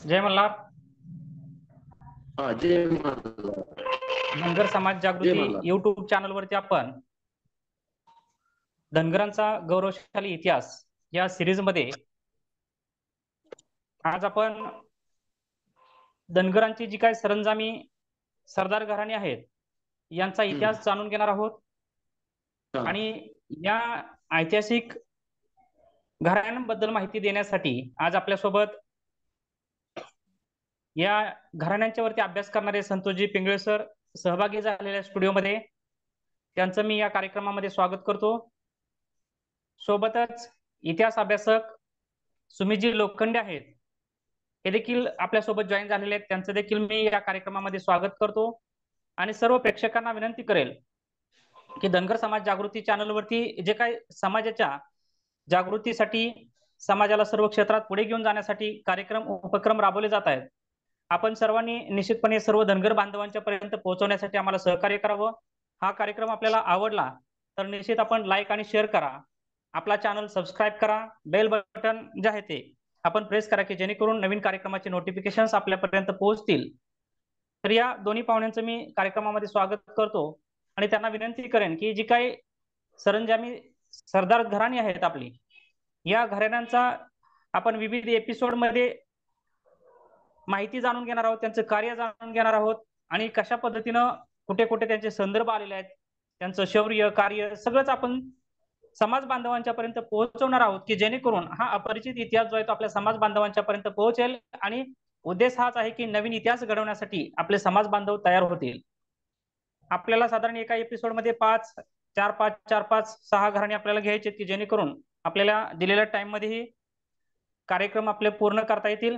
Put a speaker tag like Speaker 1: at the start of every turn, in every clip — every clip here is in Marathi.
Speaker 1: जय मल्हार.
Speaker 2: जय मल्हार.
Speaker 1: धनगर समाज
Speaker 2: जय
Speaker 1: जागृती
Speaker 2: मल्हार.
Speaker 1: युट्यूब चॅनल वरती आपण धनगरांचा गौरवशाली इतिहास या सिरीज मध्ये आज आपण धनगरांची जी काही सरंजामी सरदार घराणी आहेत यांचा इतिहास जाणून घेणार आहोत. आणि या ऐतिहासिक घराण्यांबद्दल माहिती देण्यासाठी आज आपल्यासोबत या घराण्यांच्या वरती अभ्यास करणारे संतोषजी पिंगळे सर सहभागी झालेल्या स्टुडिओमध्ये. त्यांचं मी या कार्यक्रमामध्ये स्वागत करतो. सोबतच इतिहास अभ्यासक सुमितजी लोखंडे आहेत, हे देखील आपल्यासोबत जॉईन झालेले आहेत. त्यांचं देखील मी या कार्यक्रमामध्ये स्वागत करतो. आणि सर्व प्रेक्षकांना विनंती करेल की धनगर समाज जागृती चॅनलवरती जे काही समाजाच्या जागृतीसाठी समाजाला सर्व क्षेत्रात पुढे घेऊन जाण्यासाठी कार्यक्रम उपक्रम राबवले जात आहेत. आपण सर्वांनी निश्चितपणे सर्व धनगर बांधवांच्या पर्यंत पोहोचवण्यासाठी आम्हाला सहकार्य करावं. हा कार्यक्रम आपल्याला आवडला तर निश्चित आपण लाईक आणि शेअर करा. आपला चॅनल सबस्क्राईब करा. बेल बटन जे आहे ते आपण प्रेस करा की जेणेकरून नवीन कार्यक्रमाचे नोटिफिकेशन्स आपल्यापर्यंत पोहोचतील. तर या दोन्ही पाहुण्यांचं मी कार्यक्रमामध्ये स्वागत करतो आणि त्यांना विनंती करेन की जी काही सरंजामी सरदार घराणी आहेत आपली, या घराण्यांचा आपण विविध एपिसोडमध्ये माहिती जाणून घेणार आहोत, त्यांचं कार्य जाणून घेणार आहोत आणि कशा पद्धतीनं कुठे कुठे त्यांचे संदर्भ आलेले आहेत, त्यांचं शौर्य कार्य सगळंच आपण समाज बांधवांच्या पर्यंत पोहोचवणार आहोत की जेणेकरून हा अपरिचित इतिहास जो आहे तो आपल्या समाज बांधवांच्या पर्यंत पोहोचेल. आणि उद्देश हाच आहे की नवीन इतिहास घडवण्यासाठी आपले समाज बांधव तयार होतील. आपल्याला साधारण एका एपिसोडमध्ये 5-4-5-4-5-6 घराणे आपल्याला घ्यायचे की जेणेकरून आपल्याला दिलेल्या टाइम मध्ये कार्यक्रम आपले पूर्ण करता येतील.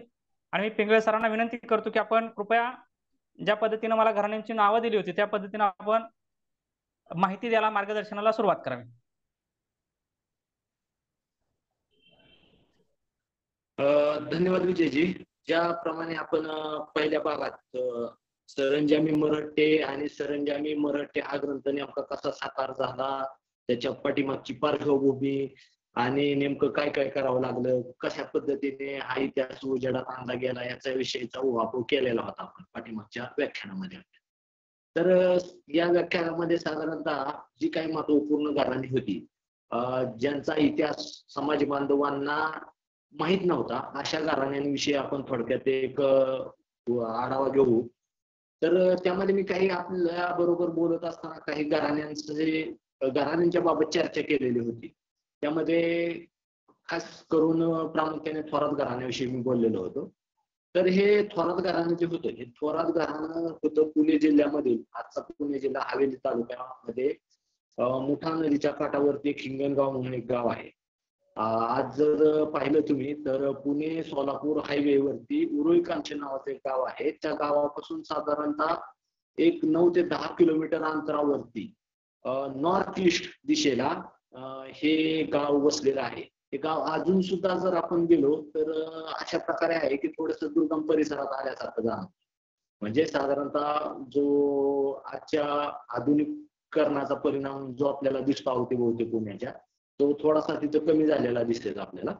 Speaker 1: आणि मी पिंगळे सरांना विनंती करतो की आपण कृपया ज्या पद्धतीने मला घराण्यांची नावं दिली होती त्या पद्धतीने आपण माहिती द्यायला मार्गदर्शनाला सुरुवात करावी.
Speaker 2: धन्यवाद विजयजी. ज्याप्रमाणे आपण पहिल्या भागात सरंजामी मराठे आणि सरंजामी मराठे हा ग्रंथ नेमका कसा साकार झाला, त्याच्या पाठीमागची पार्श्वभूमी आणि नेमकं काय काय करावं लागलं, कशा पद्धतीने हा इतिहास उजेडात आणला गेला याचा विषयीचा उहापोह केलेला होता आपण पाठीमागच्या व्याख्यानामध्ये. तर या व्याख्यानामध्ये साधारणतः जी काही महत्वपूर्ण घराणी होती, ज्यांचा इतिहास समाज बांधवांना माहित नव्हता, अशा घराण्यांविषयी आपण थोडक्यात एक आढावा घेऊ. तर त्यामध्ये मी काही आपल्या बरोबर बोलत असताना काही घराण्यांच्या बाबत चर्चा केलेली होती. त्यामध्ये खास करून प्रामुख्याने थोरात घराण्याविषयी मी बोललेलो होतो. तर हे थोरात घराणं जे होतं, हे थोरात घराणं होतं पुणे जिल्ह्यामधील, आजचा पुणे जिल्हा हवेली तालुक्यामध्ये मुठा नदीच्या काठावरती एक हिंगणगाव म्हणून एक गाव आहे. आज जर पाहिलं तुम्ही तर पुणे सोलापूर हायवे वरती उरुळी कांचन नावाचं एक गाव आहे. त्या गावापासून साधारणतः एक 9 ते 10 किलोमीटर अंतरावरती नॉर्थ ईस्ट दिशेला हे गाव वसलेलं आहे. हे गाव अजून सुद्धा जर आपण गेलो तर अशा प्रकारे आहे की थोडस दुर्गम परिसरात आल्यासारखं जाणवतं. म्हणजे साधारणतः जो आजच्या आधुनिकीकरणाचा परिणाम जो आपल्याला दिसतो अवतीभोवती पुण्याच्या, तो थोडासा तिथं कमी झालेला दिसतोय आपल्याला.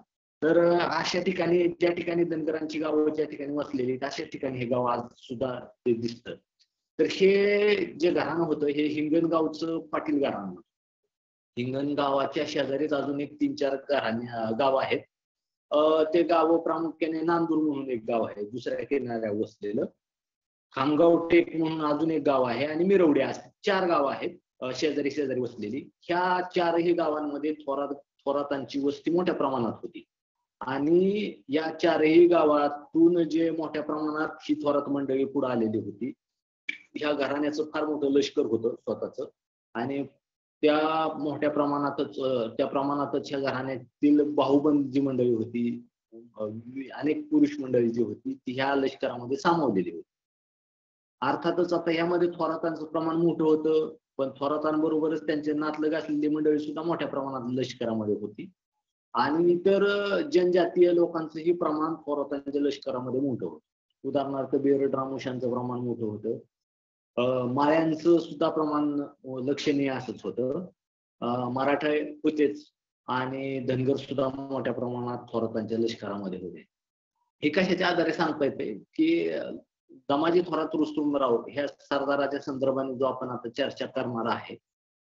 Speaker 2: तर अशा ठिकाणी ज्या ठिकाणी धनगरांची गावं ज्या ठिकाणी वसलेली अशा ठिकाणी हे गाव आज सुद्धा ते दिसतं. तर हे जे घराणं होतं हे हिंगणगावचं पाटील घराणं होतं. हिंगणगावाच्या शेजारीच अजून एक 3-4 गाव आहेत. ते गाव प्रामुख्याने नांदूर म्हणून एक गाव आहे दुसऱ्या किनाऱ्यावर वसलेलं, खामगाव टेक म्हणून अजून एक गाव आहे आणि मिरवडे, असे 4 गावं आहेत शेजारी शेजारी वसलेली. ह्या 4ही गावांमध्ये थोरातांची वस्ती मोठ्या प्रमाणात होती. आणि या 4ही गावातून जे मोठ्या प्रमाणात ही थोरात मंडळी पुढे आलेली होती. ह्या घराण्याचं फार मोठं लष्कर होतं स्वतःच, आणि त्या मोठ्या प्रमाणातच ह्या घराण्यातील बाहुबंद जी मंडळी होती, अनेक पुरुष मंडळी जी होती ती ह्या लष्करामध्ये सामावलेली होती. अर्थातच आता यामध्ये थोरातांचं प्रमाण मोठं होतं, पण थोरातांबरोबरच त्यांचे नातलग असलेली मंडळी सुद्धा मोठ्या प्रमाणात लष्करामध्ये होती. आणि इतर जनजातीय लोकांचंही प्रमाण थोरातांच्या लष्करामध्ये मोठं होतं. उदाहरणार्थ बेरड रामोशांचं प्रमाण मोठं होतं. माळ्यांचं सुद्धा प्रमाण लक्षणीय असंच होतं. मराठा होतेच आणि धनगर सुद्धा मोठ्या प्रमाणात थोरातांच्या लष्करामध्ये होते. हे कशाच्या आधारे सांगता येते की दमाजी थोरात रुस्तुमराव ह्या सरदाराच्या संदर्भाने जो आपण आता चर्चा करणार आहे,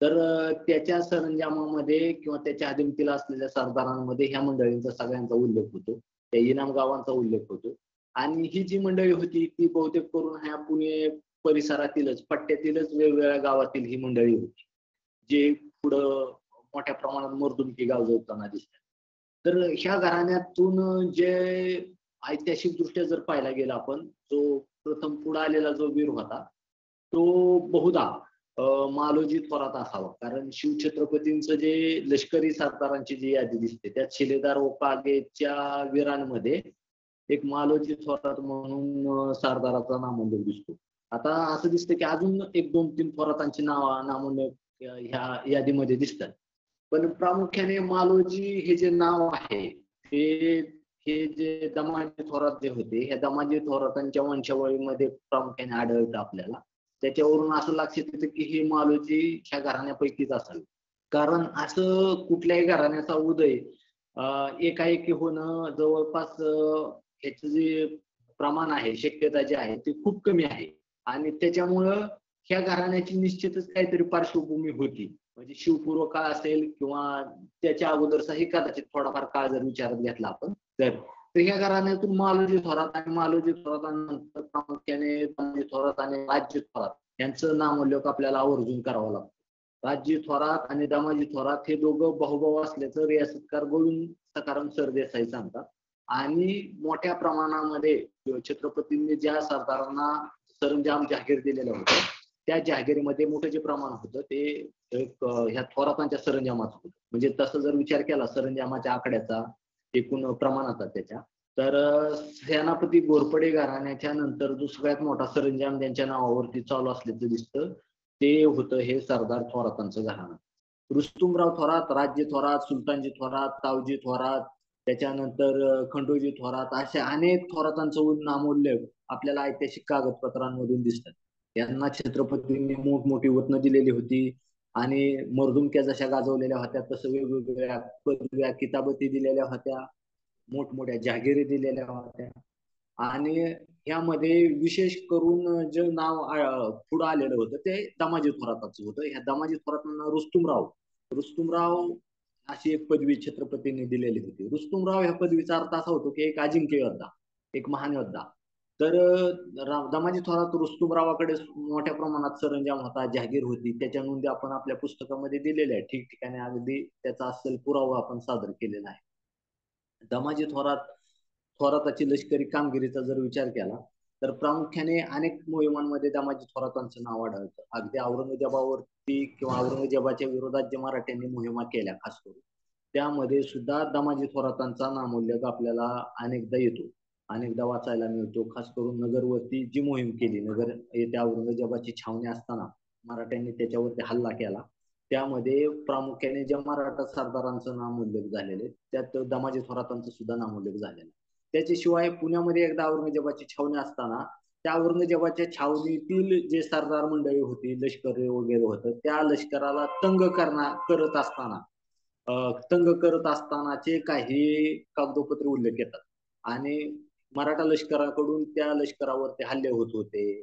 Speaker 2: तर त्याच्या सरंजामामध्ये किंवा त्याच्या हदिमतीला असलेल्या सरदारांमध्ये ह्या मंडळींचा सगळ्यांचा उल्लेख होतो. त्या इनाम गावांचा उल्लेख होतो. आणि ही जी मंडळी होती ती बहुतेक करून ह्या पुणे परिसरातीलच, पट्ट्यातीलच वेगवेगळ्या गावातील ही मंडळी होती, जे पुढं मोठ्या प्रमाणात मर्दुमकी गाजवताना दिसतात. तर ह्या घराण्यातून जे ऐतिहासिक दृष्ट्या जर पाहायला गेला आपण, जो प्रथम पुढे आलेला जो वीर होता तो बहुधा मालोजी थोरात असावा. कारण शिवछत्रपतींचं जे लष्करी सरदारांची जी यादी दिसते त्यात शिलेदार व कागेच्या वीरांमध्ये एक मालोजी थोरात म्हणून सरदाराचा नामोल्लेख दिसतो. आता असं दिसतं की अजून एक 2-3 थोरातांची नामोल्लेख ह्या यादीमध्ये दिसतात. पण प्रामुख्याने मालोजी हे जे नाव आहे हे हे जे दमाजी थोरात जे होते, ह्या दमाजी थोरातांच्या वंशावळीमध्ये प्रामुख्याने आढळतं आपल्याला. त्याच्यावरून असं लक्षात येतं की हे मालोजी ह्या घराण्यापैकीच असावे. कारण असं कुठल्याही घराण्याचा उदय एकाएकी होणं जवळपास ह्याचं जे प्रमाण आहे, शक्यता जी आहे ती खूप कमी आहे. आणि त्याच्यामुळं ह्या घराण्याची निश्चितच काहीतरी पार्श्वभूमी होती. म्हणजे शिवपूर्व काळ असेल किंवा त्याच्या अगोदरचाही कदाचित थोडाफार काळ जर विचारात घेतला आपण तर ह्या घराण्यातून मालोजी थोरात आणि मालोजी थोरातांनंतर प्रामुख्याने दमाजी थोरात आणि राज्य थोरात यांचं नामोल्लेख आपल्याला आवर्जून करावं लागतं. राज्य थोरात आणि दमाजी थोरात हे दोघं भाऊभाऊ असल्याचं रियासतकार गोविंद सखाराम सरदेसाई सांगतात. आणि मोठ्या प्रमाणामध्ये छत्रपतींनी ज्या सरदारांना सरंजाम जाहीर दिलेलं होतं त्या जहागिरीमध्ये मोठं जे प्रमाण होतं ते एक ह्या थोरातांच्या सरंजामाचं होतं. म्हणजे तसं जर विचार केला सरंजामाच्या आकड्याचा एकूण प्रमाणाचा त्याच्या, तर सेनापती घोरपडे घराण्याच्या नंतर जो सगळ्यात मोठा सरंजाम ज्यांच्या नावावरती चालू असल्याचं दिसतं ते होतं हे सरदार थोरातांचं घराणं. रुस्तुमराव थोरात, राज्य थोरात, सुलतानजी थोरात, तावजी थोरात, त्याच्यानंतर खंडोजी थोरात अशा अनेक थोरातांचं नामोल्लेख आपल्याला ऐतिहासिक कागदपत्रांमधून दिसतात. यांना छत्रपतींनी मोठमोठी वतनं दिलेली होती आणि मर्दुमक्या जशा गाजवलेल्या होत्या तसं वेगवेगळ्या पदव्या किताबती दिलेल्या होत्या, मोठमोठ्या जहागिरी दिलेल्या होत्या. आणि यामध्ये विशेष करून जे नाव पुढे आलेलं होतं ते दमाजी थोराताचं होतं. ह्या दमाजी थोरातांना रुस्तुमराव अशी एक पदवी छत्रपतींनी दिलेली होती. रुस्तुमराव ह्या पदवीचा अर्थ असा होतो की एक अजिंक्य योद्धा, एक महान योद्धा. तर दमाजी थोरात रुस्तुमरावाकडे मोठ्या प्रमाणात सरंजाम होता, जहागीर होती. त्याच्या नोंदी आपण आपल्या पुस्तकामध्ये दिलेल्या आहेत. ठिकठिकाणी अगदी त्याचा असेल पुरावा आपण सादर केलेला आहे. दमाजी थोराताची लष्करी कामगिरीचा जर विचार केला तर प्रामुख्याने अनेक मोहिमांमध्ये दमाजी थोरातांचं नाव आढळतं. अगदी औरंगजेबावरती किंवा औरंगजेबाच्या विरोधात जे मराठ्यांनी मोहिमा केल्या खास करून त्यामध्ये सुद्धा दमाजी थोरातांचा नामोल्लेख आपल्याला अनेकदा येतो, अनेकदा वाचायला मिळतो. खास करून नगरवरती जी मोहीम केली, नगर येथे औरंगजेबाची छावणी असताना मराठ्यांनी त्याच्यावरती हल्ला केला, त्यामध्ये प्रामुख्याने ज्या मराठा सरदारांचं नामोल्लेख झालेले त्यात दमाजी थोरातांचं सुद्धा नामोल्लेख झालेला. त्याच्याशिवाय पुण्यामध्ये एकदा औरंगजेबाची छावणी असताना त्या औरंगजेबाच्या छावणीतील जे सरदार मंडळी होती, लष्कर वगैरे होतं, त्या लष्कराला तंग करत असतानाचे काही कागदोपत्री उल्लेख येतात. आणि मराठा लष्कराकडून त्या लष्करावरती हल्ले होत होते,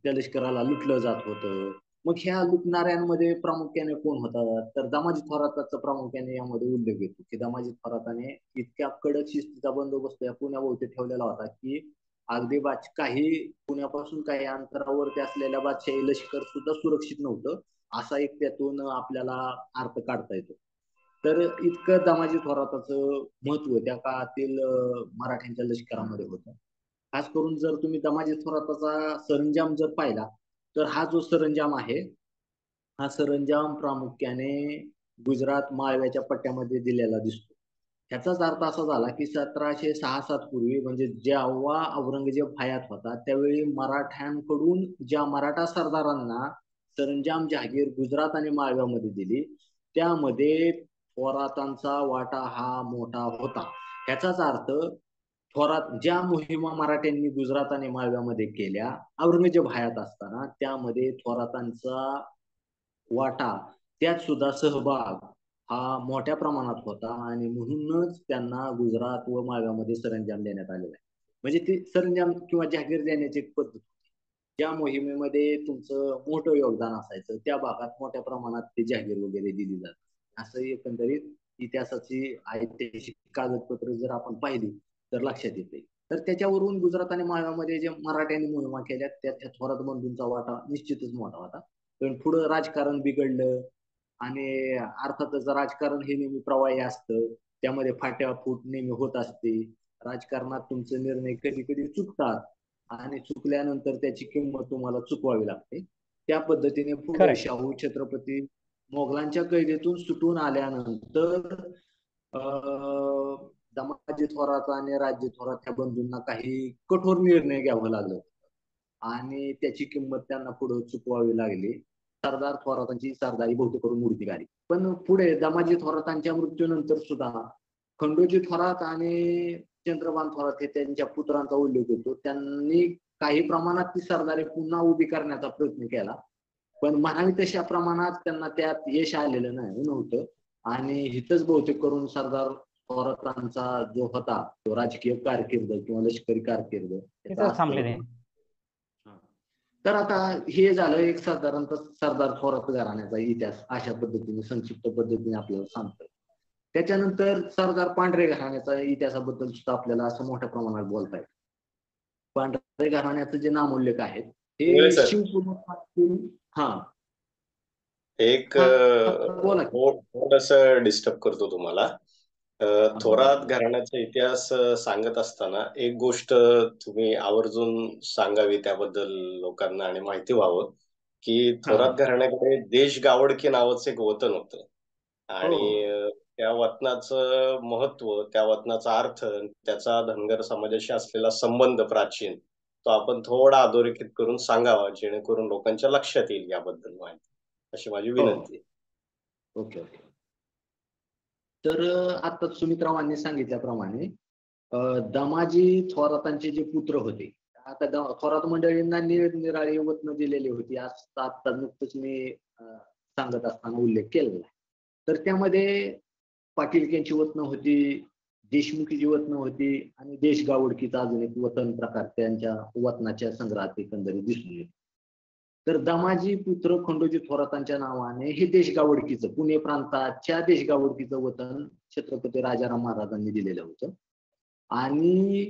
Speaker 2: त्या लष्कराला लुटलं जात होतं. मग ह्या लुटणाऱ्यांमध्ये प्रामुख्याने कोण होता तर दमाजी थोराताचा प्रामुख्याने यामध्ये उल्लेख येतो की दमाजी थोराताने इतक्या कडक शिस्तीचा बंदोबस्त या पुण्याभोवती ठेवलेला होता की अगदी काही पुण्यापासून काही अंतरावरती असलेल्या बादशाही लष्कर सुद्धा सुरक्षित नव्हतं, असा एक त्यातून आपल्याला अर्थ काढता येतो. तर इतकं दमाजी थोराताचं महत्व त्या काळातील मराठ्यांच्या लष्करामध्ये होतं. खास करून जर तुम्ही दमाजी थोराताचा सरंजाम जर पाहिला तर हा जो सरंजाम आहे हा सरंजाम प्रामुख्याने गुजरात माळव्याच्या पट्ट्यामध्ये दिलेला दिसतो. ह्याचाच अर्थ असा झाला की 1706-7 पूर्वी म्हणजे जेव्हा औरंगजेब हयात होता त्यावेळी मराठ्यांकडून ज्या मराठा सरदारांना सरंजाम जहागीर गुजरात आणि माळव्यामध्ये दिली त्यामध्ये थोरातांचा वाटा हा मोठा होता. ह्याचाच अर्थ थोरात ज्या मोहिमा मराठ्यांनी गुजरात आणि माळव्यामध्ये केल्या औरंगजेब हयात असताना त्यामध्ये थोरातांचा वाटा त्यात सुद्धा सहभाग हा मोठ्या प्रमाणात होता आणि म्हणूनच त्यांना गुजरात व माळव्यामध्ये सरंजाम देण्यात आलेला आहे. म्हणजे ती सरंजाम किंवा जहागीर देण्याची एक पद्धत होती. ज्या मोहिमेमध्ये तुमचं मोठं योगदान असायचं त्या भागात मोठ्या प्रमाणात ते जहागीर वगैरे दिली जातात. असं एकंदरीत इतिहासाची ऐतिहासिक कागदपत्र जर आपण पाहिली तर लक्षात येते. तर त्याच्यावरून गुजरात आणि माळव्यामध्ये जे मराठ्यांनी मोहिमा केल्या त्यात थोरात बंधूंचा वाटा निश्चितच मोठा होता. पण पुढं राजकारण बिघडलं आणि अर्थातच राजकारण हे नेहमी प्रवाही असतं. त्यामध्ये फाट्याफूट नेहमी होत असते. राजकारणात तुमचे निर्णय कधी कधी चुकतात आणि चुकल्यानंतर त्याची किंमत तुम्हाला चुकवावी लागते. त्या पद्धतीने पुढे
Speaker 1: खरंय.
Speaker 2: शाहू छत्रपती मोगलांच्या कैदेतून सुटून आल्यानंतर दमाजी थोरात आणि राज्य थोरात ह्या बंधूंना काही कठोर निर्णय घ्यावा लागला आणि त्याची किंमत त्यांना पुढे चुकवावी लागली. सरदार थोरातांची सरदारी बहुतेक करून मूर्ती काढली. पण पुढे दमाजी थोरातांच्या मृत्यूनंतर सुद्धा खंडोजी थोरात आणि चंद्रभान थोरात हे त्यांच्या पुत्रांचा उल्लेख होतो. त्यांनी काही प्रमाणात ती सरदारी पुन्हा उभी करण्याचा प्रयत्न केला. पण म्हणावी तशा प्रमाणात त्यांना त्यात यश आलेलं नव्हतं. आणि हिथंच बहुतेक करून सरदार थोरातांचा जो होता तो राजकीय कारकीर्द किंवा लष्करी कारकीर्द त्याचा
Speaker 1: तिथंच
Speaker 2: अस्त
Speaker 1: थांबले ते.
Speaker 2: होता. तर आता हे झालं एक साधारणतः सरदार थोरात घराण्याचा इतिहास अशा पद्धतीने संक्षिप्त पद्धतीने आपल्याला सांगतो. त्याच्यानंतर सरदार पांढरे घराण्याचा इतिहासाबद्दल सुद्धा आपल्याला असं मोठ्या प्रमाणात बोलता येईल. पांढरे घराण्याचं जे नामोल्लेख आहेत हे
Speaker 3: सर
Speaker 2: शिवकुमार हा
Speaker 3: एक
Speaker 2: हा बोला की.
Speaker 3: थोडस डिस्टर्ब करतो तुम्हाला. थोरात घराण्याचा इतिहास सांगत असताना एक गोष्ट तुम्ही आवर्जून सांगावी त्याबद्दल लोकांना आणि माहिती व्हावं की थोरात घराण्याकडे देश गावडकी नावाचं एक वतन होतं आणि त्या वतनाचं महत्व, त्या वतनाचा अर्थ, त्याचा धनगर समाजाशी असलेला संबंध प्राचीन तो आपण थोडा अधोरेखित करून सांगावा जेणेकरून लोकांच्या लक्षात येईल याबद्दल माहिती, अशी माझी विनंती आहे.
Speaker 2: Okay okay. तर आता सुमित्रावांनी सांगितल्याप्रमाणे दमाजी थोरातांचे जे पुत्र होते, आता थोरात मंडळींना निरनिराळी वतन दिलेली होती. आता नुकतंच मी सांगत असताना उल्लेख केलेला आहे. तर त्यामध्ये पाटीलक्यांची वतन होती, देशमुखीची वतन होती आणि देशगावडकीचा अजून एक वतन प्रकार त्यांच्या वतनाच्या संग्रहात एकंदरीत दिसून येतो. तर दमाजी पुत्र खंडोजी थोरातांच्या नावाने हे देशगावडकीचं पुणे प्रांताच्या देशगावडकीचं वतन छत्रपती राजाराम महाराजांनी दिलेलं होतं. आणि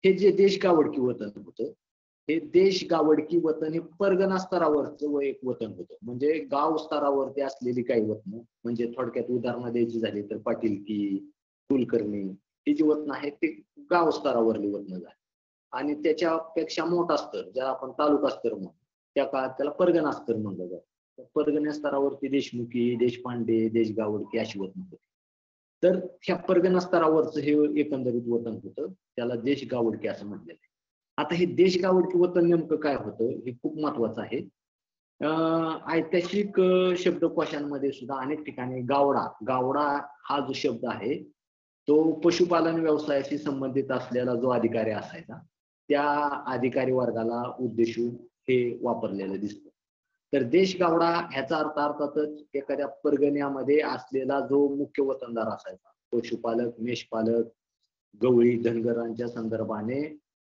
Speaker 2: हे जे देशगावडकी वतन होतं हे देशगावडकी वतन हे परगणा स्तरावरचं एक वतन होतं. म्हणजे गाव स्तरावरती असलेली काही वतन, म्हणजे थोडक्यात उदाहरणं द्यायची झाली तर पाटीलकी, कुलकर्णी ही जी वतन आहेत ते गाव स्तरावरली वतन झाली. आणि त्याच्यापेक्षा मोठा स्तर ज्या आपण तालुका स्तर म्हणतो त्या काळात त्याला परगणा स्तर म्हणलं जातं. परगणा स्तरावरती देशमुखी, देशपांडे, देशगावडकी अशी वतन होती. तर ह्या परगणा स्तरावरचं हे एकंदरीत वतन होतं, त्याला देशगावडकी असं म्हटलेलं आहे. आता हे देशगावडकी वतन नेमकं काय होतं हे खूप महत्वाचं आहे. ऐतिहासिक शब्दकोशांमध्ये सुद्धा अनेक ठिकाणी गावडा हा जो शब्द आहे तो पशुपालन व्यवसायाशी संबंधित असलेला जो अधिकारी असायचा त्या अधिकारी वर्गाला उद्देशून हे वापरलेलं दिसतं. तर देशगावडा ह्याचा अर्थ अर्थातच एखाद्या परगण्यामध्ये असलेला जो मुख्य वतनदार असायचा, पशुपालक, मेषपालक, गवळी, धनगरांच्या संदर्भाने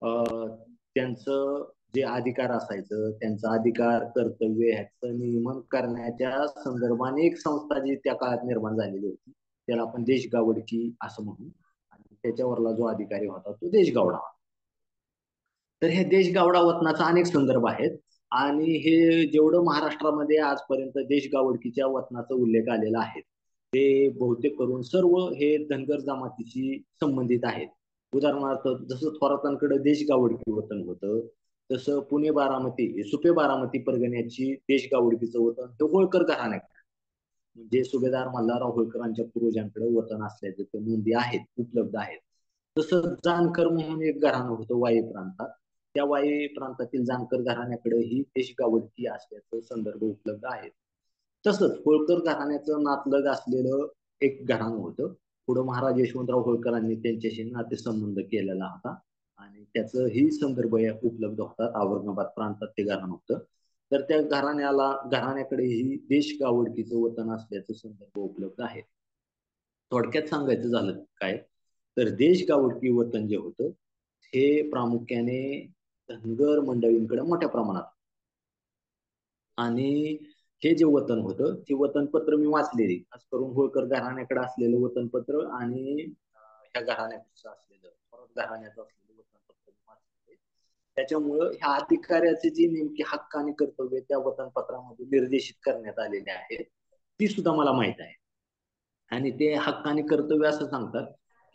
Speaker 2: त्यांचं जे अधिकार असायचं, त्यांचा अधिकार, कर्तव्य ह्याचं नियमन करण्याच्या संदर्भाने एक संस्था जी त्या काळात निर्माण झालेली होती त्याला आपण देशगावडकी असं म्हणू. आणि त्याच्यावरला जो अधिकारी होता तो देशगावडा. तर हे देशगावडा वतनाचा अनेक संदर्भ आहेत आणि हे जेवढं महाराष्ट्रामध्ये आजपर्यंत देशगावडकीच्या वतनाचा उल्लेख आलेला आहे ते बहुतेक करून सर्व हे धनगर जमातीशी संबंधित आहेत. उदाहरणार्थ जसं थोरातांकडे देशगावडकी वतन होतं तसं पुणे बारामती, सुपे बारामती परगण्याची देशगावडकीचं वतन हे होळकर घराण्याकडे, म्हणजे सुभेदार मल्हारराव होळकरांच्या पूर्वजांकडे वतन असल्याचे ते नोंदी आहेत, उपलब्ध आहेत. तसं जानकर म्हणून एक घराणं होतं वाई प्रांतात, त्या वाई प्रांतातील जानकर घराण्याकडे ही देशगावडकी असल्याचं संदर्भ उपलब्ध आहेत. तसंच होळकर घराण्याचं नातलग असलेलं एक घराणं होतं. पुढे महाराज यशवंतराव होळकरांनी त्यांच्याशी नातेसंबंध केलेला होता आणि त्याचं ही संदर्भ उपलब्ध होतात. औरंगाबाद प्रांतात ते घराणं होतं. तर त्या घराण्याकडेही देशगावडकीचं वतन असल्याचं संदर्भ उपलब्ध आहे. थोडक्यात सांगायचं झालं काय तर देशगावडकी वतन जे होतं हे प्रामुख्याने धनगर मंडळींकडे मोठ्या प्रमाणात. आणि हे जे वतन होतं ते वतनपत्र मी वाचलेली, खास करून होळकर घराण्याकडे असलेलं वतनपत्र आणि ह्या घराण्याचं असलेलं घराण्याचं असलेलं वतनपत्र मी वाचलेले. त्याच्यामुळं ह्या अधिकाऱ्याचे जे नेमके हक्क आणि कर्तव्य त्या वतनपत्रामध्ये निर्देशित करण्यात आलेले आहेत ती सुद्धा मला माहित आहे. आणि ते हक्क आणि कर्तव्य असं सांगतात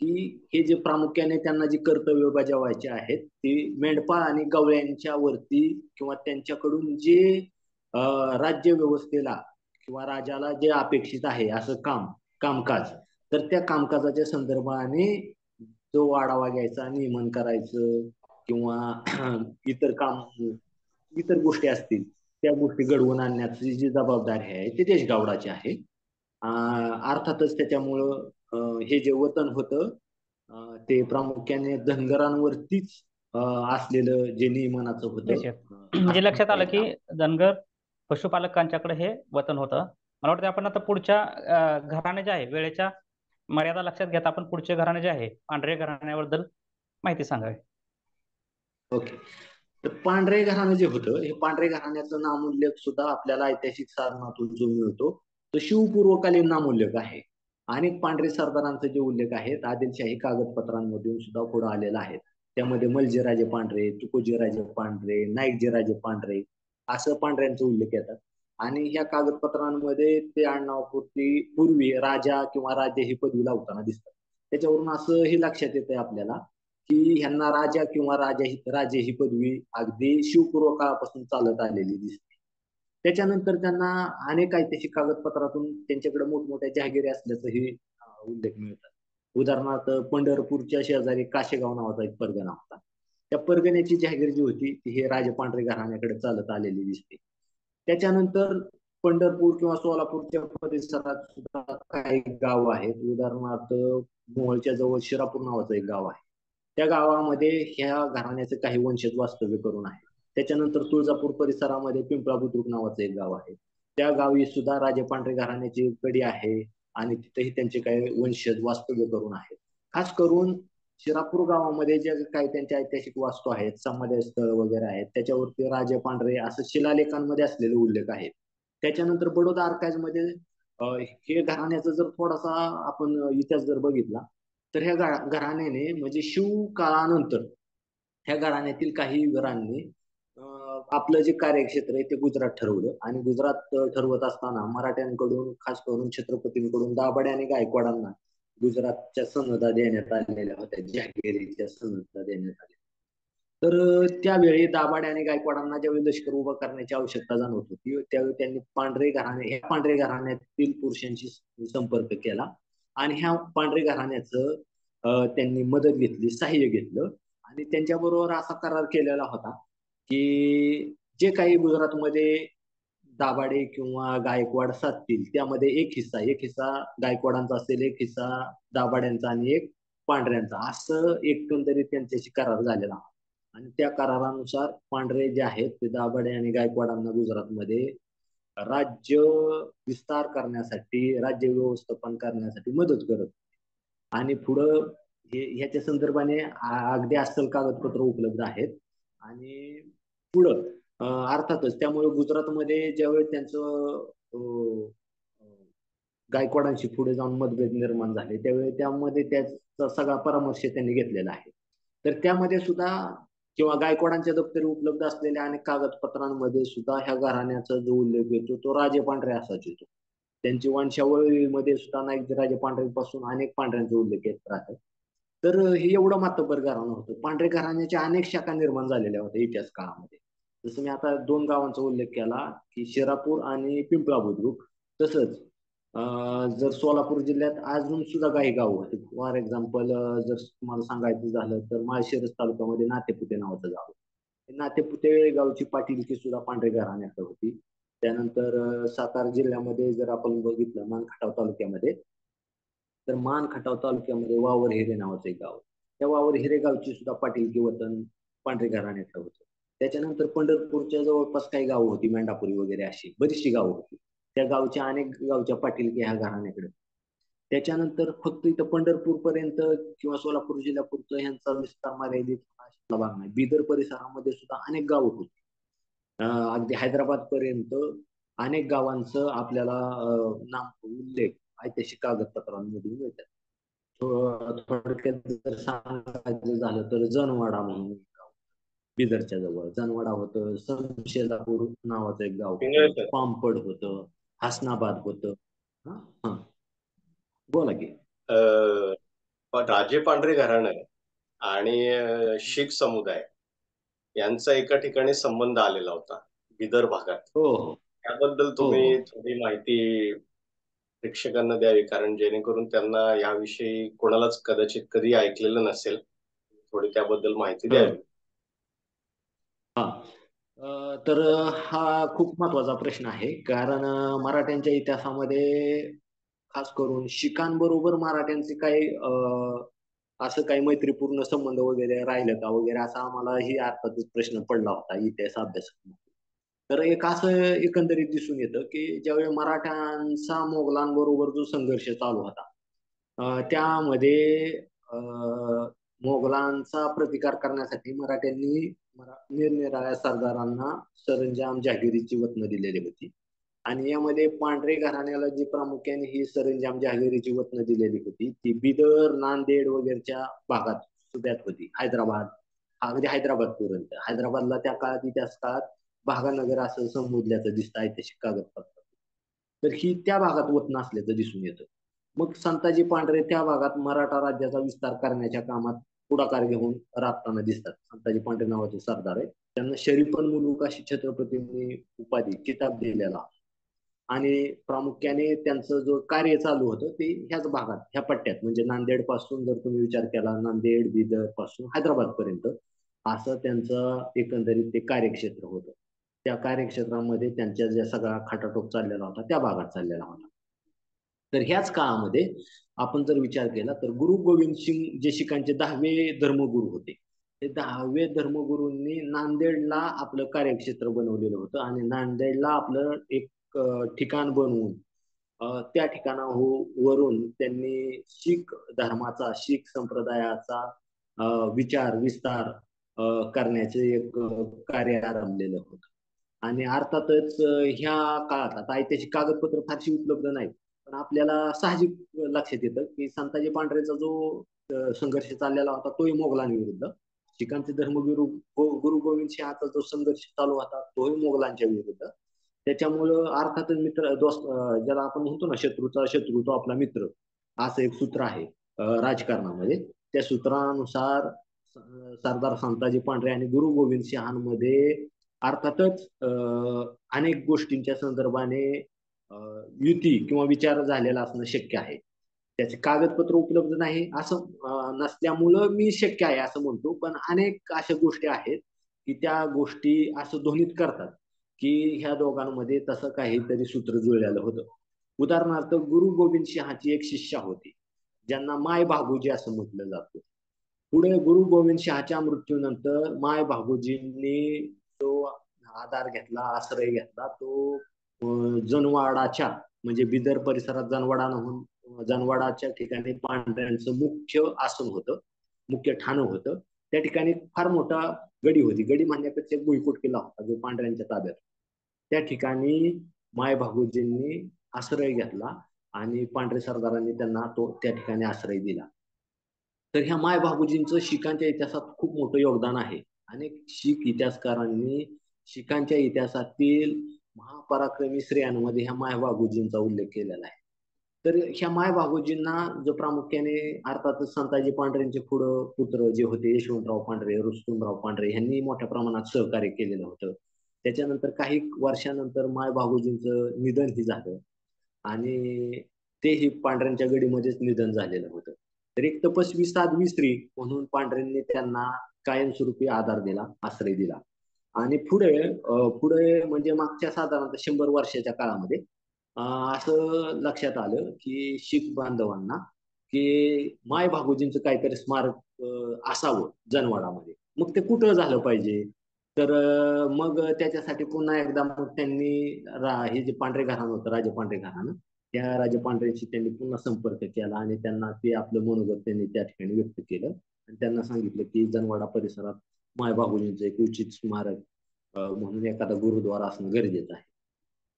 Speaker 2: की हे जे प्रामुख्याने त्यांना जी कर्तव्य बजावायचे आहेत ती मेंढपाळ आणि गवळ्यांच्या वरती किंवा त्यांच्याकडून जे राज्य व्यवस्थेला किंवा राजाला जे अपेक्षित आहे असं कामकाज, तर त्या कामकाजाच्या संदर्भाने जो आढावा घ्यायचा, नियमन करायचं किंवा इतर गोष्टी असतील त्या गोष्टी घडवून आणण्याची जी जबाबदारी आहे ते देशगावडाची आहे. अर्थातच त्याच्यामुळं हे जे वतन होतं ते प्रामुख्याने धनगरांवरतीच असलेलं जे नियमनाचं होतं.
Speaker 1: म्हणजे लक्षात आलं की धनगर पशुपालकांच्याकडे हे वतन होतं. मला वाटतं आपण आता पुढच्या घराणे जे आहे, वेळेच्या मर्यादा लक्षात घेता आपण पुढचे घराणे जे आहे पांढरे घराण्याबद्दल माहिती सांगावी.
Speaker 2: ओके. तर पांढरे घराणं जे होतं हे पांढरे घराण्याचं नामोल्लेख सुद्धा आपल्याला ऐतिहासिक साधनातून जो मिळतो तो शिवपूर्वकालीन नामोल्लेख आहे. अनेक पांढरे सरदारांचे जे उल्लेख आहेत आदिलशाही कागदपत्रांमधून सुद्धा पुढे आलेला आहे. त्यामध्ये मलजीराजे पांढरे, तुकोजीराजे पांढरे, नाईकजीराजे पांढरे असं पांढऱ्यांचे उल्लेख येतात. आणि ह्या कागदपत्रांमध्ये ते आडनावापुरती पूर्वी राजा किंवा राज्य ही पदवी लावताना दिसतात. त्याच्यावरून असं हे लक्षात येतंय आपल्याला की ह्यांना राजा किंवा राजे ही पदवी अगदी शिवपूर्व काळापासून चालत आलेली दिसते. त्याच्यानंतर त्यांना अनेक ऐतिहासिक कागदपत्रातून त्यांच्याकडे मोठमोठ्या जहागिरी असल्याचंही उल्लेख मिळतात. उदाहरणार्थ पंढरपूरच्या शेजारी काशेगाव नावाचा एक परगणा होता. त्या परगण्याची जहागीर जी होती ती हे राजे पांढरे घराण्याकडे चालत आलेली दिसते. त्याच्यानंतर पंढरपूर किंवा सोलापूरच्या परिसरात सुद्धा काही गाव आहेत. उदाहरणार्थ मोहोळच्या जवळ शिरापूर नावाचं एक गाव आहे. त्या गावामध्ये ह्या घराण्याचे काही वंशज वास्तव्य करून आहे. त्याच्यानंतर तुळजापूर परिसरामध्ये पिंपळा बुद्रुक नावाचं एक गाव आहे. त्या गावी सुद्धा राजे पांढरे घराण्याची गडी आहे आणि तिथेही त्यांचे काही वंशज वास्तव्य करून आहेत. खास करून शिरापूर गावामध्ये जे काही त्यांच्या ऐतिहासिक वास्तू आहेत, समाधी स्थळ वगैरे आहेत, त्याच्यावरती राजे पांढरे असं शिलालेखांमध्ये असलेले उल्लेख आहेत. त्याच्यानंतर बडोदा आर्काइव्ह मध्ये हे घराण्याचा जर थोडासा आपण इतिहास जर बघितला तर ह्या घराण्याने म्हणजे शिव काळानंतर ह्या घराण्यातील काही घरांनी आपलं जे कार्यक्षेत्र आहे ते गुजरात ठरवलं. आणि गुजरात ठरवत असताना मराठ्यांकडून खास करून छत्रपतींकडून दाभाडे आणि गायकवाडांना गुजरातच्या सनदा देण्यात आलेल्या होत्या, जहागिरीच्या सनदा देण्यात आल्या. तर त्यावेळी दाभाडे आणि गायकवाडांना ज्यावेळी लष्कर उभं करण्याची आवश्यकता जाणवत होती त्यावेळी त्यांनी पांढरे घराण्यातील पुरुषांशी संपर्क केला आणि ह्या पांढरे घराण्याचं त्यांनी मदत घेतली, सहाय्य घेतलं आणि त्यांच्याबरोबर असा करार केलेला होता की जे काही गुजरातमध्ये दाभाडे किंवा गायकवाड साधतील त्यामध्ये एक हिस्सा गायकवाडांचा असेल, एक हिस्सा दाभाड्यांचा आणि एक पांढऱ्यांचा, असं एकंदरीत त्यांच्याशी करार झालेला. आणि त्या करारानुसार पांढरे जे आहेत ते दाभाडे आणि गायकवाडांना गुजरातमध्ये राज्य विस्तार करण्यासाठी, राज्य व्यवस्थापन करण्यासाठी मदत करत. आणि पुढं ह्याच्या संदर्भाने अगदी अस्सल कागदपत्र उपलब्ध आहेत. आणि पुढं अर्थातच त्यामुळे गुजरातमध्ये ज्यावेळी त्यांचं गायकवाडांशी पुढे जाऊन मतभेद निर्माण झाले त्यावेळी त्यामध्ये त्याचा सगळा परामर्श त्यांनी घेतलेला आहे. तर त्यामध्ये सुद्धा किंवा गायकवाडांच्या दप्तरी उपलब्ध असलेल्या अनेक कागदपत्रांमध्ये सुद्धा ह्या घराण्याचा जो उल्लेख येतो तो राजे पांढरे असाच येतो. त्यांची वंशावळीमध्ये सुद्धा नाईक राजे पांढरे पासून अनेक पांढऱ्यांचे उल्लेख येत राहतात. तर हे एवढं मातब्बर घराणं होतं. पांढरे घराण्याच्या अनेक शाखा निर्माण झालेल्या होत्या इतिहास काळामध्ये. जसं मी आता 2 गावांचा उल्लेख केला की शिरापूर आणि पिंपळा बुद्रुक. तसंच जर सोलापूर जिल्ह्यात अजून सुद्धा काही गाव होते. फॉर एक्झाम्पल जर तुम्हाला सांगायचं झालं तर माळशिरस तालुक्यामध्ये नातेपुते नावाचं गाव. नातेपुते गावची पाटीलकी सुद्धा पांढरे घराण्याकडे होती. त्यानंतर सातारा जिल्ह्यामध्ये जर आपण बघितलं मान खटाव तालुक्यामध्ये, तर मान खटाव तालुक्यामध्ये वावर हिरे नावाचं एक गाव. त्या वावर हिरे गावची सुद्धा पाटीलकी वतन पांढरे घराण्याचं होतं. त्याच्यानंतर पंढरपूरच्या जवळपास काही गावं होती, मेंढापुरी वगैरे अशी बरीचशी गावं होती. त्या गावच्या अनेक गावच्या पाटीलकी ह्या घराण्याकडे. त्याच्यानंतर फक्त इथं पंढरपूर पर्यंत किंवा सोलापूर जिल्ह्यापुरतं ह्यांचा विस्तार मर्यादित असला भाग नाही. बिदर परिसरामध्ये सुद्धा अनेक गावं होती. अगदी हैदराबाद पर्यंत अनेक गावांचं आपल्याला नाम उल्लेख ऐतिहासिक कागदपत्रांमधून मिळतात. थोडक्यात जर सांगायचं झालं तर जनवाडा म्हणून एक गाव बिदरच्या जवळ जनवाडा होतं, शमशेदापूर नावाचं एक गाव
Speaker 3: पिंगळे
Speaker 2: होतं,
Speaker 3: सर.
Speaker 2: पामपड होतं, हासनाबाद होतं. हा बोला की.
Speaker 3: पण राजे पांढरे घराणं आणि शीख समुदाय यांचा एका ठिकाणी संबंध आलेला होता बिदर भागात.
Speaker 2: हो हो
Speaker 3: त्याबद्दल
Speaker 2: हो हो
Speaker 3: तुम्ही थोडी माहिती प्रेक्षकांना द्यावी, कारण जेणेकरून त्यांना याविषयी कोणालाच कदाचित कधी ऐकलेलं नसेल. थोडी त्याबद्दल माहिती
Speaker 2: हो.
Speaker 3: द्यावी.
Speaker 2: हा तर हा खूप महत्वाचा प्रश्न आहे, कारण मराठ्यांच्या इतिहासामध्ये खास करून शिखांबरोबर मराठ्यांचे काही असं काही मैत्रीपूर्ण संबंध वगैरे राहिलं का वगैरे असा आम्हाला ही अर्थातच प्रश्न पडला होता इतिहास अभ्यास. तर एक असं एकंदरीत दिसून येतं की ज्यावेळी मराठ्यांचा मोगलांबरोबर जो संघर्ष चालू होता, त्यामध्ये मोगलांचा प्रतिकार करण्यासाठी मराठ्यांनी निरनिराळ्या सरदारांना सरंजाम जहागिरीची वतनं दिलेली होती. आणि यामध्ये पांढरे घराण्याला जी प्रामुख्याने ही सरंजाम जहागिरीची वतनं दिलेली होती ती बिदर, नांदेड वगैरेच्या भागात सुद्यात होती. हैदराबाद, अगदी हैदराबाद पर्यंत. हैदराबादला त्या काळात इतिहास काळात भागानगर असं संबोधल्याचं दिसतं ऐतिहासिक कागदपत्रात. तर ही त्या भागात वतन असल्याचं दिसून येतं. मग संताजी पांढरे त्या भागात मराठा राज्याचा विस्तार करण्याच्या कामात पुढाकार घेऊन राबताना दिसतात. संताजी पांढरे नावाचे सरदार आहेत, त्यांना शरीफन मुलूक अशी छत्रपतींनी उपाधी किताब दिलेला. आणि प्रामुख्याने त्यांचं जो कार्य चालू होतं ते ह्याच भागात, ह्या पट्ट्यात, म्हणजे नांदेड पासून जर तुम्ही विचार केला, नांदेड बिदर पासून हैदराबाद पर्यंत असं त्यांचं एकंदरीत ते कार्यक्षेत्र होतं. त्या कार्यक्षेत्रामध्ये त्यांच्या ज्या सगळा खटाटोप चाललेला होता त्या भागात चाललेला होता. तर ह्याच काळामध्ये आपण जर विचार केला तर गुरु गोविंद सिंग जे शिखांचे 10वे धर्मगुरू होते, ते 10वे धर्मगुरूंनी नांदेडला आपलं कार्यक्षेत्र बनवलेलं होतं आणि नांदेडला आपलं एक ठिकाण बनवून त्या ठिकाणावरून त्यांनी शीख धर्माचा, शीख संप्रदायाचा विचार विस्तार करण्याचे एक कार्य आरंभलेलं होतं. आणि अर्थातच ह्या काळात आता ऐतिहासिक कागदपत्र फारशी उपलब्ध नाहीत, पण आपल्याला साहजिक लक्षात येतं की संताजी पांढरेचा जो संघर्ष चाललेला होता तोही मोगलांविरुद्ध, शिखांचे धर्मगुरू गुरु गोविंद सिंहाचा जो संघर्ष चालू होता तोही मोगलांच्या विरुद्ध. त्याच्यामुळं अर्थातच मित्र दोस्त, ज्याला आपण म्हणतो ना शत्रूचा शत्रू तो आपला मित्र, असं एक सूत्र आहे राजकारणामध्ये. त्या सूत्रानुसार सरदार संताजी पांढरे आणि गुरु गोविंद सिंहांमध्ये अर्थातच अनेक गोष्टींच्या संदर्भाने युती किंवा विचार झालेला असणं शक्य आहे. त्याचे कागदपत्र उपलब्ध नाही असं नसल्यामुळं मी शक्य आहे असं म्हणतो, पण अनेक अशा गोष्टी आहेत की त्या गोष्टी असं ध्वनित करतात की ह्या दोघांमध्ये तसं काहीतरी सूत्र जुळलेलं होतं. उदाहरणार्थ गुरु गोविंद सिंहाची एक शिष्या होती ज्यांना माय भागोजी असं म्हटलं जातं. पुढे गुरु गोविंद सिंहाच्या मृत्यूनंतर माय भागोजींनी जो आधार घेतला, आश्रय घेतला, तो जनवाडाच्या, म्हणजे बिदर परिसरात जनवाडाच्या ठिकाणी पांढऱ्यांचं मुख्य आसन होतं, मुख्य ठाणं होतं. त्या ठिकाणी फार मोठा गडी होती, गडी म्हणण्यापेक्षा भुईकोट किल्ला होता जो पांढऱ्यांच्या ताब्यात. त्या ठिकाणी माय भागोजींनी आश्रय घेतला आणि पांढरे सरदारांनी त्यांना तो त्या ठिकाणी आश्रय दिला. तर ह्या माय भागोजींचं शिखांच्या इतिहासात खूप मोठं योगदान आहे. अनेक शीख इतिहासकारांनी शिखांच्या इतिहासातील महापराक्रमी स्त्रियांमध्ये ह्या माय भागोजींचा उल्लेख केलेला आहे. तर ह्या माय भागोजींना जो प्रामुख्याने अर्थातच संताजी पांढरेंचे पुत्र जे होते यशवंतराव पांढरे, रुस्तुमराव पांढरे यांनी मोठ्या प्रमाणात सहकार्य केलेलं होतं. त्याच्यानंतर काही वर्षानंतर माय भागोजींचं निधनही झालं आणि तेही पांढऱ्यांच्या गडीमध्येच निधन झालेलं होतं. तर एक तपस्वी साध्वी स्त्री म्हणून पांढऱ्यांनी त्यांना कायमस्वरूपी आधार दिला, आश्रय दिला. आणि पुढे म्हणजे मागच्या साधारणतः 100 वर्षाच्या काळामध्ये असं लक्षात आलं की शीख बांधवांना की माय भागोजींचं काहीतरी स्मारक असावं जनवाडामध्ये. मग ते कुठं झालं पाहिजे, तर मग त्याच्यासाठी पुन्हा एकदा मग त्यांनी हे जे पांढरे घराणं होतं, राजे पांढरे घराणं, त्या राजा पांढऱ्यांशी त्यांनी पुन्हा संपर्क केला आणि त्यांना ते आपलं मनोगत त्यांनी त्या ठिकाणी व्यक्त केलं आणि त्यांना सांगितलं की जनवाडा परिसरात मायबाबूजींचं एक उचित स्मारक म्हणून एखादा गुरुद्वारा असणं गरजेचं आहे.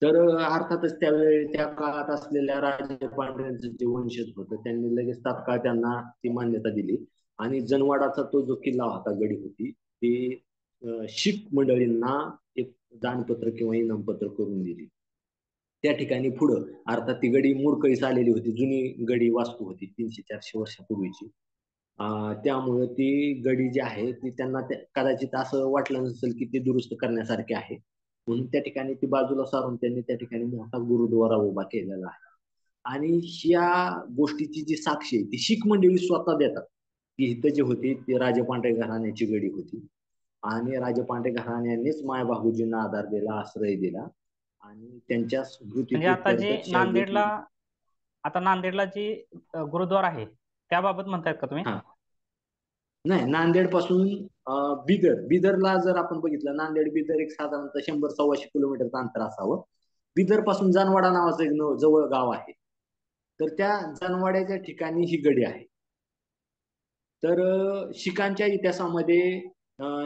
Speaker 2: तर अर्थातच त्यावेळी त्या काळात असलेल्या राजा पांढऱ्यांचं जे वंशज होतं त्यांनी लगेच तात्काळ त्यांना ती मान्यता दिली आणि जनवाडाचा तो जो किल्ला होता, गडी होती, ती शीख मंडळींना एक दानपत्र किंवा इनामपत्र करून दिली. त्या ठिकाणी पुढं अर्थात ती गडी मोडकळीस आलेली होती, जुनी गडी वास्तू होती 300-400 वर्षापूर्वीची. त्यामुळे ती गडी जी आहे ती त्यांना कदाचित असं वाटलं नसेल की ती दुरुस्त करण्यासारखी आहे, म्हणून त्या ठिकाणी ती बाजूला सारून त्यांनी त्या ठिकाणी मोठा गुरुद्वारा उभा केलेला आहे. आणि या गोष्टीची जी साक्ष आहे ती शीख मंडळी स्वतः देतात की इथं जी होती ती राजे पांढरे घराण्याची गडी होती आणि राजे पांढरे घराण्यानेच मायबाबूजींना आधार दिला, आश्रय दिला आणि त्यांच्या
Speaker 1: म्हणजे आता जी
Speaker 2: स्मृती
Speaker 1: नांदेडला जी गुरुद्वारा आहे त्याबाबत म्हणतायत का तुम्ही?
Speaker 2: नाही, नांदेड पासून बिदरला जर आपण बघितलं, नांदेड बिदर एक साधारणतः 100-125 किलोमीटरचं अंतर असावं. बिदर पासून जानवाडा नावाचं एक जवळ गाव आहे, तर त्या जानवाड्याच्या ठिकाणी ही गडी आहे. तर शिखांच्या इतिहासामध्ये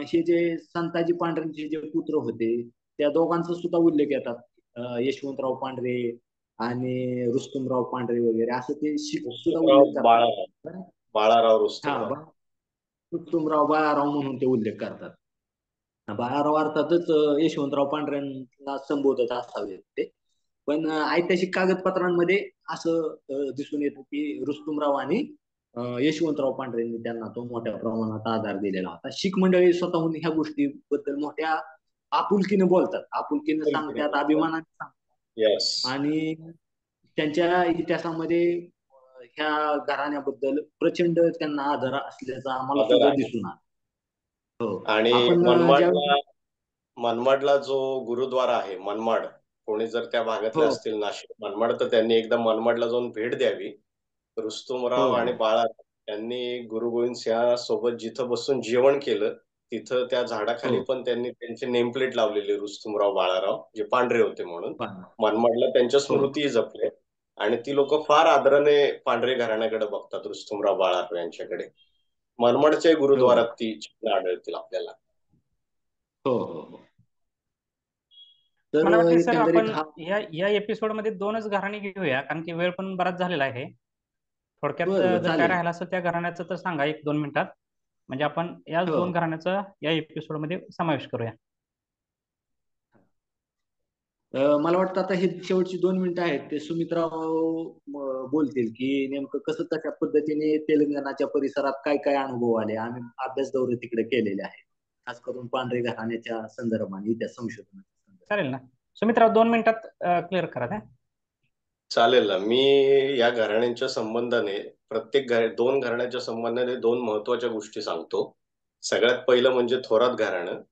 Speaker 2: हे जे संताजी पांढरेंचे जे पुत्र होते त्या दोघांचा सुद्धा उल्लेख येतात. यशवंतराव पांढरे आणि रुस्तुमराव पांढरे वगैरे असं ते शीख सुद्धा उल्लेख करतात.
Speaker 3: बाळाराव रुस्तुमराव
Speaker 2: रुस्तुमराव बाळाराव म्हणून ते उल्लेख करतात. बाळाराव अर्थातच यशवंतराव पांढऱ्यांना संबोधत असावे ते, पण ऐतिहासिक कागदपत्रांमध्ये असं दिसून येतं की रुस्तुमराव आणि यशवंतराव पांढरेंनी त्यांना तो मोठ्या प्रमाणात आधार दिलेला होता. शीख मंडळी स्वतःहून ह्या गोष्टीबद्दल मोठ्या आपुलकीने बोलतात, आपुलकीने सांगतात, अभिमानाने सांगतात आणि त्यांच्या इतिहासामध्ये ह्या घराण्याबद्दल प्रचंड त्यांना आदर असल्याचा आम्हाला सुद्धा दिसून आला. हो.
Speaker 3: आणि मनमाडला जो गुरुद्वारा आहे मनमाड, कोणी जर त्या भागातले असतील नाशिक मनमाड, तर त्यांनी एकदा मनमाडला जाऊन भेट द्यावी. रुस्तुमराव आणि बाळाराव यांनी गुरु गोविंद सिंह सोबत जिथं बसून जेवण केलं तिथं त्या झाडाखाली पण त्यांनी त्यांचे नेमप्लेट लावलेले, रुस्तुमराव बाळाराव, जे पांढरे होते म्हणून. मनमाडला त्यांच्या स्मृती जपल्या आणि ती लोक फार आदराने पांढरे घराण्याकडे बघतात, रुस्तुमराव बाळाराव यांच्याकडे. मनमाडच्या गुरुद्वारात ती चिन्ह आढळतील आपल्याला.
Speaker 2: हो हो हो.
Speaker 1: मला वाटतं सर आपण या एपिसोड मध्ये 2च घराणे घेऊया, कारण की वेळ पण बराच झालेला आहे. थोडक्यात जर काय राहिलं असं त्या घराण्याचं तर सांगा 1-2 मिनिटात, म्हणजे आपण या 2 घराण्याचा या एपिसोड मध्ये समावेश करूया.
Speaker 2: मला वाटतं आता हे शेवटची 2 मिनिटं आहेत ते सुमित्राव बोलतील की नेमकं कसं कशा पद्धतीने तेलंगणाच्या परिसरात काय काय अनुभव आले. आम्ही अभ्यास दौरे तिकडे केलेले आहेत, खास करून पांढरे घराण्याच्या संदर्भाने, इतिहास संशोधनाच्या.
Speaker 1: चालेल ना सुमित्राव, 2 मिनिटात क्लिअर करा.
Speaker 3: चालेल ना. मी या घराण्यांच्या संबंधाने, प्रत्येक 2 घराण्याच्या संबंधाने 2 महत्वाच्या गोष्टी सांगतो. सगळ्यात पहिलं म्हणजे थोरात घराणं.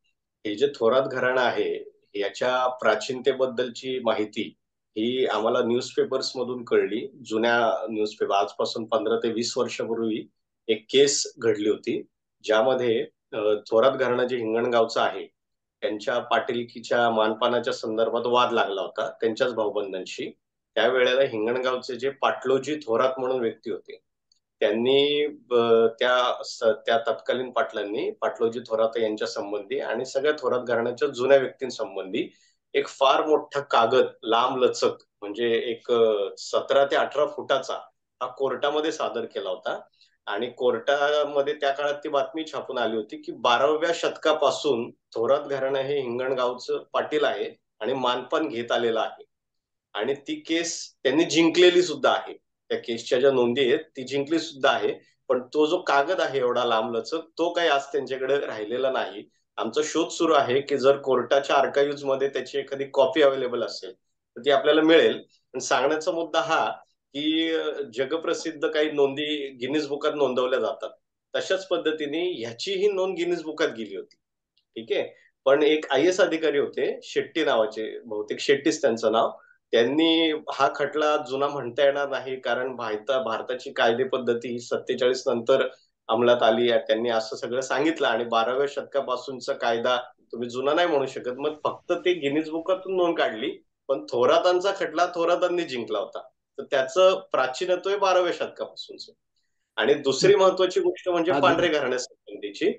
Speaker 3: हे जे थोरात घराणं आहे याच्या प्राचीनतेबद्दलची माहिती ही आम्हाला न्यूजपेपर्स मधून कळली. जुन्या न्यूजपेपर, आजपासून 15 ते 20 वर्षापूर्वी एक केस घडली होती, ज्यामध्ये थोरात घराणं जे हिंगणगावचं आहे त्यांच्या पाटीलकीच्या मानपानाच्या संदर्भात वाद लागला होता त्यांच्याच भाऊबंधांशी. त्यावेळेला हिंगणगावचे जे पाटलोजी थोरात म्हणून व्यक्ती होते, त्यांनी त्या तत्कालीन पाटलांनी पाटलोजी थोरात यांच्या संबंधी आणि सगळ्या थोरात घराण्याच्या जुन्या व्यक्तींसंबंधी एक फार मोठा कागद, लांब लचक, म्हणजे एक 17 ते 18 फुटाचा, हा कोर्टामध्ये सादर केला होता. आणि कोर्टामध्ये त्या काळात ती बातमी छापून आली होती की 12व्या शतकापासून थोरात घराणं हे हिंगणगावचं पाटील आहे आणि मानपान घेत आलेलं आहे. आणि ती केस त्यांनी जिंकलेली सुद्धा आहे. त्या केसच्या ज्या नोंदी आहेत ती जिंकली सुद्धा आहे, पण तो जो कागद आहे एवढा लांबलचक, तो काही आज त्यांच्याकडे राहिलेला नाही. आमचा शोध सुरू आहे की जर कोर्टाच्या आर्काइव्ह मध्ये त्याची एखादी कॉपी अवेलेबल असेल तर ती आपल्याला मिळेल. पण सांगण्याचा मुद्दा हा की जगप्रसिद्ध काही नोंदी गिनीज बुकात नोंदवल्या जातात, तशाच पद्धतीने ह्याचीही नोंद गिनीज बुकात गेली होती. ठीक आहे. पण एक IAS अधिकारी होते शेट्टी नावाचे, बहुतेक शेट्टीच त्यांचं नाव, त्यांनी हा खटला जुना म्हणता येणार नाही, कारण भारताची कायदे पद्धती ही 47 नंतर अंमलात आली. त्यांनी असं सगळं सांगितलं आणि 12व्या शतकापासूनचा कायदा तुम्ही जुना नाही म्हणू शकत. मग फक्त ते गिनीज बुकातून नोंद काढली, पण थोरातांचा खटला थोरातांनी जिंकला होता. तर त्याचं प्राचीनत्व आहे 12व्या शतकापासूनच. आणि दुसरी महत्वाची गोष्ट म्हणजे पांढरे घराण्यासंबंधीची.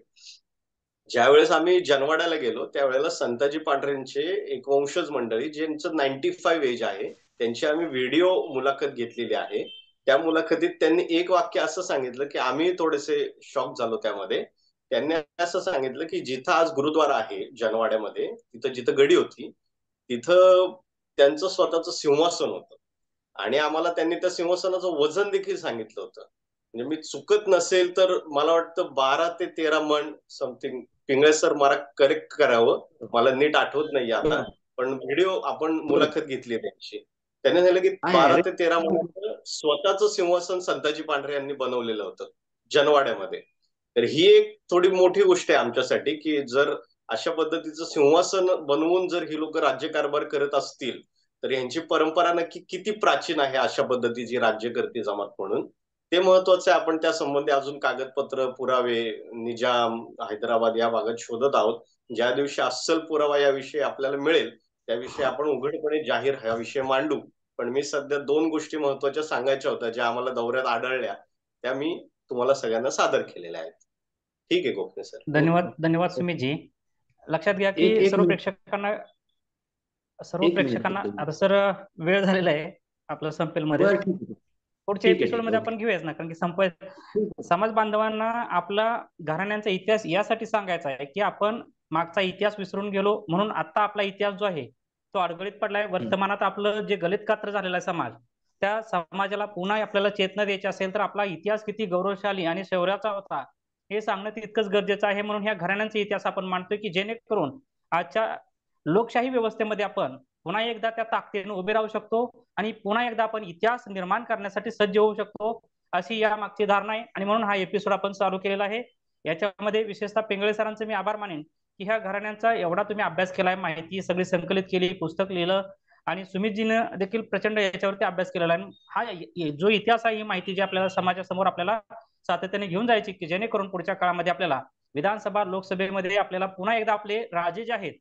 Speaker 3: ज्यावेळेस आम्ही जनवाड्याला गेलो त्यावेळेला संताजी पांढरेंचे एक वंशज मंडळी ज्यांचं 95 एज आहे त्यांची आम्ही व्हिडिओ मुलाखत घेतलेली आहे. त्या मुलाखतीत त्यांनी एक वाक्य असं सांगितलं की आम्ही थोडेसे शॉक झालो त्यामध्ये. त्यांनी असं सांगितलं की जिथं आज गुरुद्वारा आहे जनवाड्यामध्ये, तिथं जिथं गडी होती तिथं त्यांचं स्वतःचं सिंहासन होतं. आणि आम्हाला त्यांनी त्या सिंहासनाचं वजन देखील सांगितलं होतं. म्हणजे मी चुकत नसेल तर मला वाटतं 12 ते 13 मन समथिंग. पिंगळे सर मला करेक्ट करावं, मला नीट आठवत नाही आता. पण व्हिडिओ आपण मुलाखत घेतली त्यांची. त्यांनी सांगितलं की 12 ते 13 मनाचं स्वतःचं सिंहासन संताजी पांढरे यांनी बनवलेलं होतं जनवाड्यामध्ये. तर ही एक थोडी मोठी गोष्ट आहे आमच्यासाठी की जर अशा पद्धतीचं सिंहासन बनवून जर ही लोक राज्यकारभार करत असतील तर यांची परंपरा नक्की किती प्राचीन आहे अशा पद्धतीची राज्यकर्ते जमात म्हणून. ते महत्वाचं आहे. आपण त्या संबंधी अजून कागदपत्र, पुरावे, निजाम, हैदराबाद या भागात शोधत आहोत. ज्या दिवशी अस्सल पुरावा याविषयी आपल्याला मिळेल त्याविषयी आपण उघडपणे जाहीर हा विषय मांडू. पण मी सध्या 2 गोष्टी महत्वाच्या सांगायच्या होत्या ज्या आम्हाला दौऱ्यात आढळल्या त्या मी तुम्हाला सगळ्यांना सादर केलेल्या आहेत. ठीक आहे गोखले सर.
Speaker 1: धन्यवाद. धन्यवाद सुमितजी. लक्षात घ्या की सर्व प्रेक्षकांना आता सर वेळ झालेला आहे, आपलं संपेल मध्ये. पुढच्या एपिसोड मध्ये आपण घेऊयाच ना, कारण की संपवायचं. समाज बांधवांना आपला घराण्यांचा इतिहास यासाठी सांगायचा आहे की आपण मागचा इतिहास विसरून गेलो म्हणून आता आपला इतिहास जो आहे तो अडगळीत पडलाय. वर्तमानात आपलं जे गलित कात्र झालेला आहे समाज, त्या समाजाला पुन्हा आपल्याला चेतना द्यायची असेल तर आपला इतिहास किती गौरवशाली आणि शौर्याचा होता हे सांगणं तितकंच गरजेचं आहे. म्हणून ह्या घराण्यांचा इतिहास आपण मांडतोय की जेणेकरून आजच्या लोकशाही व्यवस्थेमध्ये आपण पुन्हा एकदा त्या ताकदीने उभे राहू शकतो आणि पुन्हा एकदा आपण इतिहास निर्माण करण्यासाठी सज्ज होऊ शकतो, अशी या मागची धारणा आहे. आणि म्हणून हा एपिसोड आपण चालू केलेला आहे. याच्यामध्ये विशेषतः पिंगळे सरांचं मी आभार मानेन की ह्या घराण्यांचा एवढा तुम्ही अभ्यास केलाय, माहिती सगळी संकलित केली, पुस्तक लिहिलं, आणि सुमितजीनं देखील प्रचंड याच्यावरती अभ्यास केलेला आहे. हा जो इतिहास आहे, ही माहिती जी आपल्याला समाजासमोर आपल्याला सातत्याने घेऊन जायची की जेणेकरून पुढच्या काळामध्ये आपल्याला विधानसभा, लोकसभेमध्ये आपल्याला पुन्हा एकदा आपले राजे जे आहेत,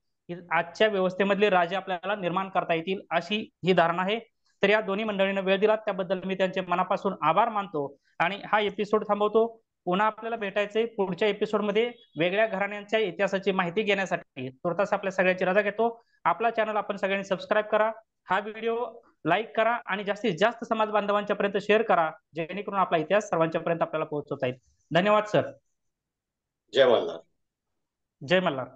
Speaker 1: आजच्या व्यवस्थेमधले राजे आपल्याला निर्माण करता येतील, अशी ही धारणा आहे. तर या दोन्ही मंडळींना वेळ दिला त्याबद्दल मी त्यांचे मनापासून आभार मानतो आणि हा एपिसोड थांबवतो. पुन्हा आपल्याला भेटायचंय पुढच्या एपिसोडमध्ये वेगळ्या घराण्यांच्या इतिहासाची माहिती घेण्यासाठी. तुर्तास आपल्या सगळ्यांची रजा घेतो. आपला चॅनल आपण सगळ्यांनी सबस्क्राईब करा, हा व्हिडिओ लाईक करा आणि जास्तीत जास्त समाज बांधवांच्या पर्यंत शेअर करा, जेणेकरून आपला इतिहास सर्वांच्या पर्यंत आपल्याला पोहोचवता येईल. धन्यवाद सर.
Speaker 3: जय मल्हार.
Speaker 1: जय मल्हार.